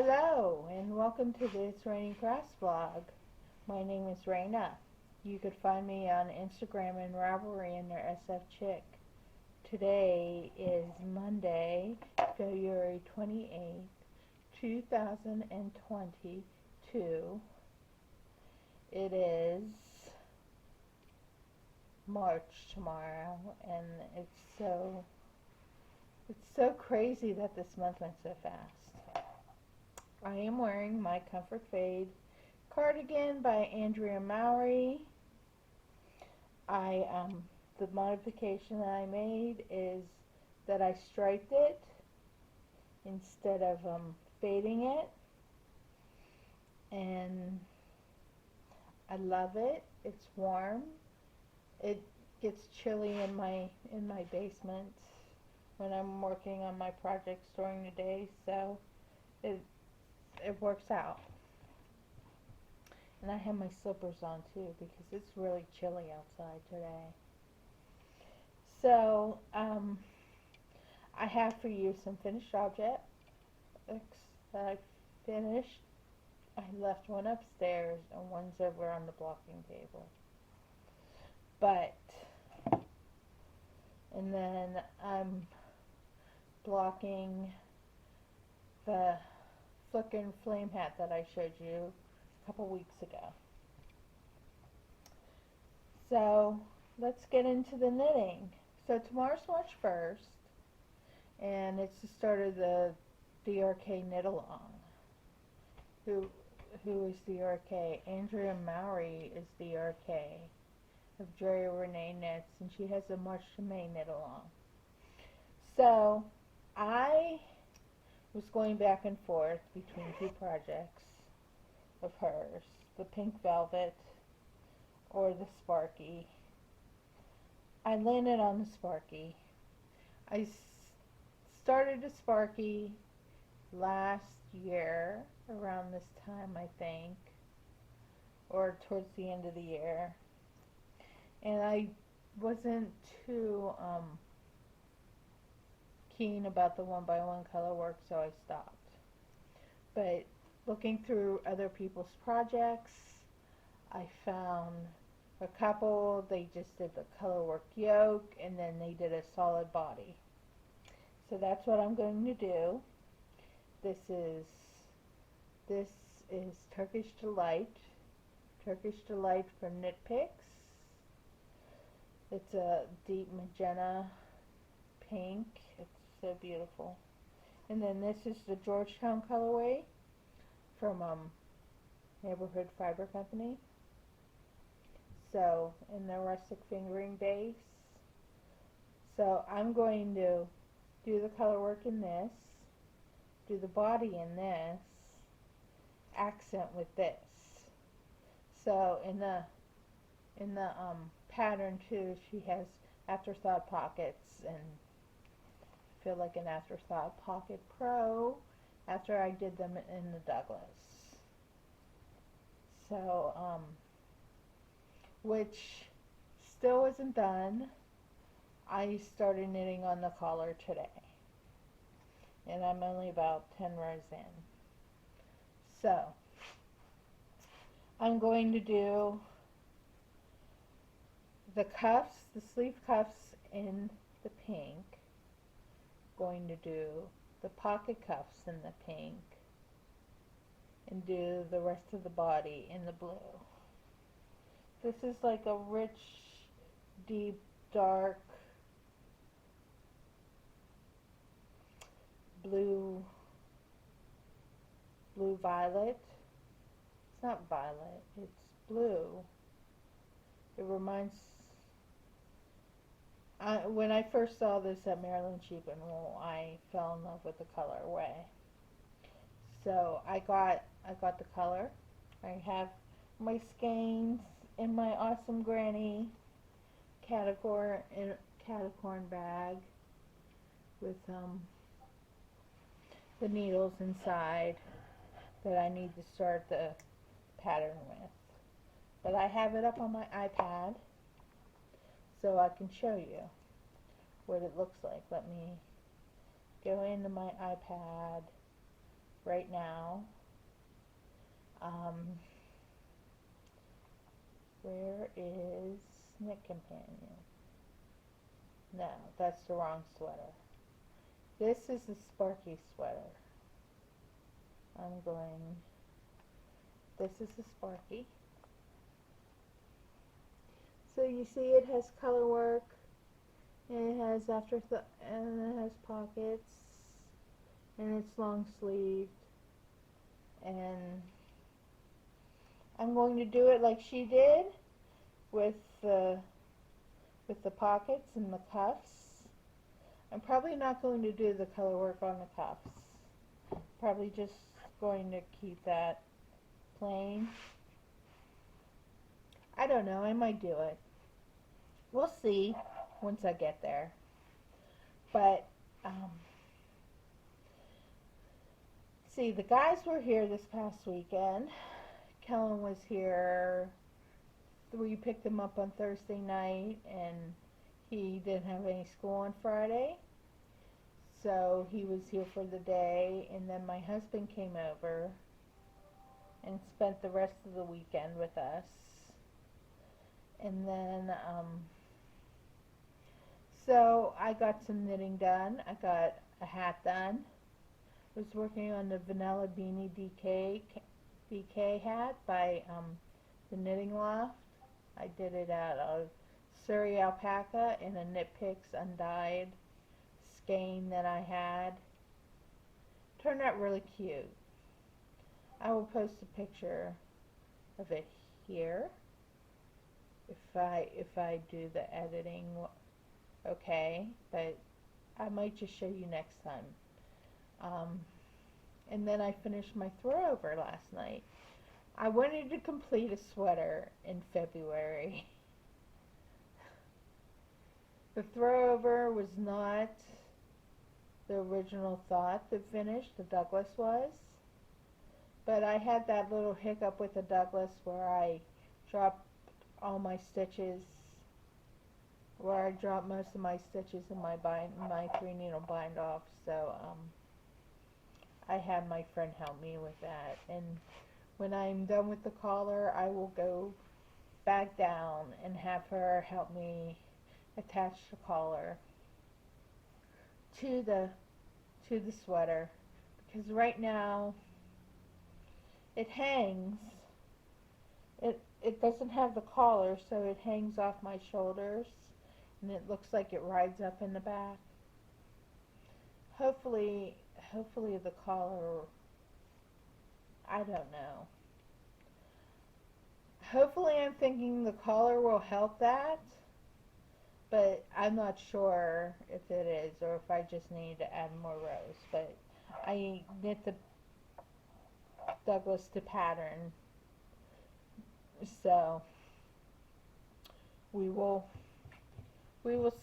Hello and welcome to the It's Raining Crafts vlog. My name is Raina. You could find me on Instagram and Ravelry under SF Chick. Today is Monday, February 28th, 2022. It is March tomorrow, and it's so crazy that this month went so fast. I am wearing my Comfort Fade cardigan by Andrea Mowry. The modification that I made is that I striped it instead of fading it, and I love it. It's warm. It gets chilly in my basement when I'm working on my projects during the day, so it works out. And I have my slippers on too because it's really chilly outside today. So I have for you some finished objects that I finished. I left one upstairs and one's over on the blocking table. And then I'm blocking the flickering flame hat that I showed you a couple weeks ago. So let's get into the knitting. So tomorrow's March 1st, and it's the start of the DRK knit along. Who is DRK? Andrea Mowry is DRK of Drea Renee Knits, and she has a March to May knit along. So I was going back and forth between two projects of hers, the Pink Velvet or the Sparky. I landed on the Sparky. I started the Sparky last year around this time, I think, or towards the end of the year, and I wasn't too keen about the one-by-one color work, so I stopped. But looking through other people's projects, I found a couple. They just did the color work yoke and then they did a solid body. So that's what I'm going to do. This is Turkish Delight from Knit Picks. It's a deep magenta pink. It's so beautiful. And then this is the Georgetown colorway from Neighborhood Fiber Company. So in the rustic fingering base. So I'm going to do the color work in this, do the body in this, accent with this. So in the pattern too, she has afterthought pockets, and I feel like an afterthought pocket pro after I did them in the Douglas. So which still isn't done. I started knitting on the collar today, and I'm only about 10 rows in. So I'm going to do the cuffs, the sleeve cuffs in the pink, going to do the pocket cuffs in the pink, and do the rest of the body in the blue. This is like a rich, deep, dark blue violet. It's not violet, it's blue. It reminds, when I first saw this at Maryland Sheep and Wool, I fell in love with the colorway. So I got the color. I have my skeins in my Awesome Granny Catacorn bag with the needles inside that I need to start the pattern with. But I have it up on my iPad so I can show you what it looks like. Let me go into my iPad right now. Um, where is Knit Companion? No, that's the wrong sweater. This is the Sparky sweater. This is the Sparky. So you see it has color work, and it has and it has pockets, and it's long sleeved, and I'm going to do it like she did with the pockets and the cuffs. I'm probably not going to do the color work on the cuffs. Probably just going to keep that plain. I don't know, I might do it. We'll see once I get there. But, see, the guys were here this past weekend. Kellen was here. We picked him up on Thursday night, and he didn't have any school on Friday. So he was here for the day, and then my husband came over and spent the rest of the weekend with us. And then, so I got some knitting done. I got a hat done. I was working on the Vanilla Beanie DK hat by the Knitting Loft. I did it out of Surrey alpaca in a Knit Picks undyed skein that I had. Turned out really cute. I will post a picture of it here if I do the editing okay, but I might just show you next time. And then I finished my throw over last night. I wanted to complete a sweater in February. The throw over was not the original thought to finish, the Douglas was. But I had that little hiccup with the Douglas where I dropped all my stitches, where I dropped most of my stitches in my 3-needle bind off. So I had my friend help me with that. And when I'm done with the collar, I will go back down and have her help me attach the collar to the sweater, because right now it hangs. It doesn't have the collar, so it hangs off my shoulders, and it looks like it rides up in the back. Hopefully the collar, I don't know. Hopefully I'm thinking the collar will help that, but I'm not sure if it is, or if I just need to add more rows. But I knit the Douglas to pattern, so we will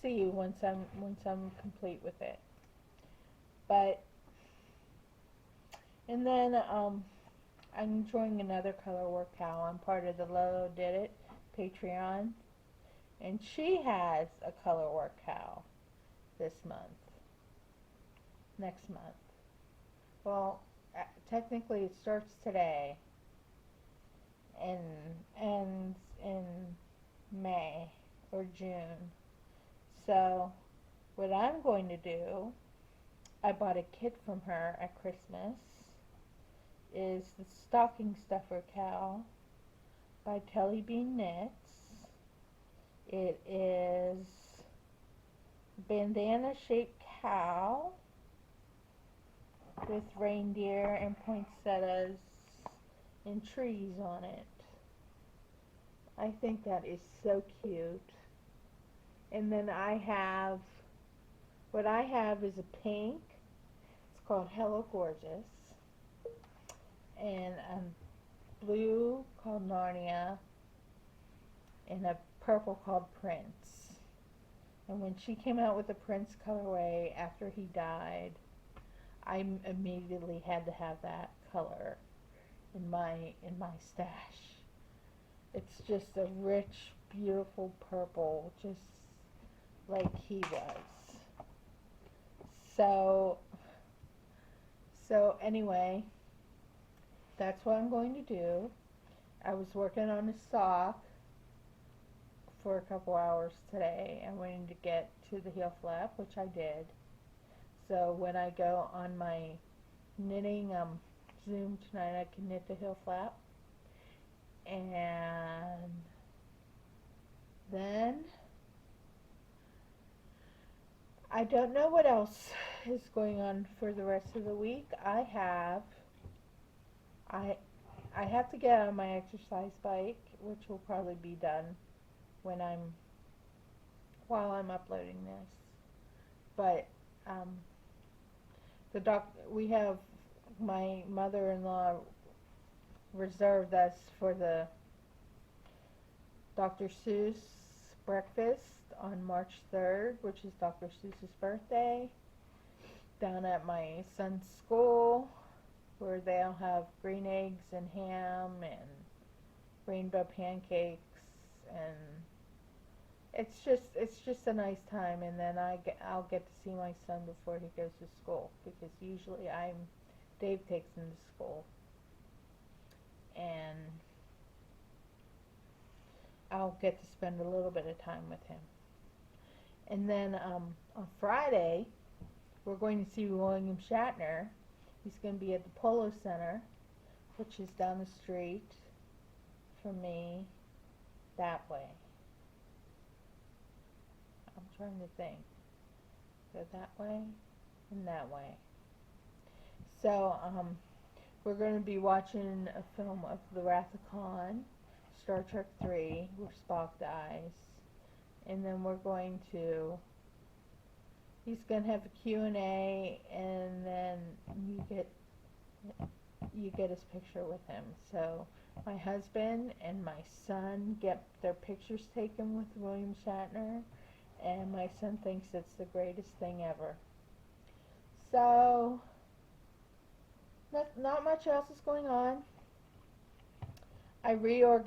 see once I'm complete with it. But and then I'm joining another color work cow. I'm part of the Lolo Did It Patreon, and she has a color work cow this month, next month. Well, technically it starts today and ends in May or June. So what I'm going to do, I bought a kit from her at Christmas, is the Stocking Stuffer Cow by Telly Bean Knits. It is bandana shaped cow with reindeer and poinsettias and trees on it. I think that is so cute. And then what I have is a pink. It's called Hello Gorgeous. And a blue called Narnia. And a purple called Prince. And when she came out with the Prince colorway after he died, I immediately had to have that color in my stash. It's just a rich, beautiful purple, just like he was. So anyway, that's what I'm going to do. I was working on a sock for a couple hours today. I'm waiting to get to the heel flap, which I did. So when I go on my knitting Zoom tonight, I can knit the heel flap. And then I don't know what else is going on for the rest of the week. I I have to get on my exercise bike, which will probably be done when while I'm uploading this. But um, we have my mother-in-law reserved us for the Dr. Seuss breakfast on March 3rd, which is Dr. Seuss's birthday, down at my son's school, where they'll have green eggs and ham and rainbow pancakes, and it's just a nice time. And then I'll get to see my son before he goes to school, because usually Dave takes him to school, and I'll get to spend a little bit of time with him. And then on Friday, we're going to see William Shatner. He's going to be at the Polo Center, which is down the street from me, that way. I'm trying to think. Go that way and that way. So we're going to be watching a film of The Wrath of Khan, Star Trek 3, where Spock dies. And then he's going to have a Q&A, and then you get his picture with him. So my husband and my son get their pictures taken with William Shatner, and my son thinks it's the greatest thing ever. So not much else is going on. I reorganized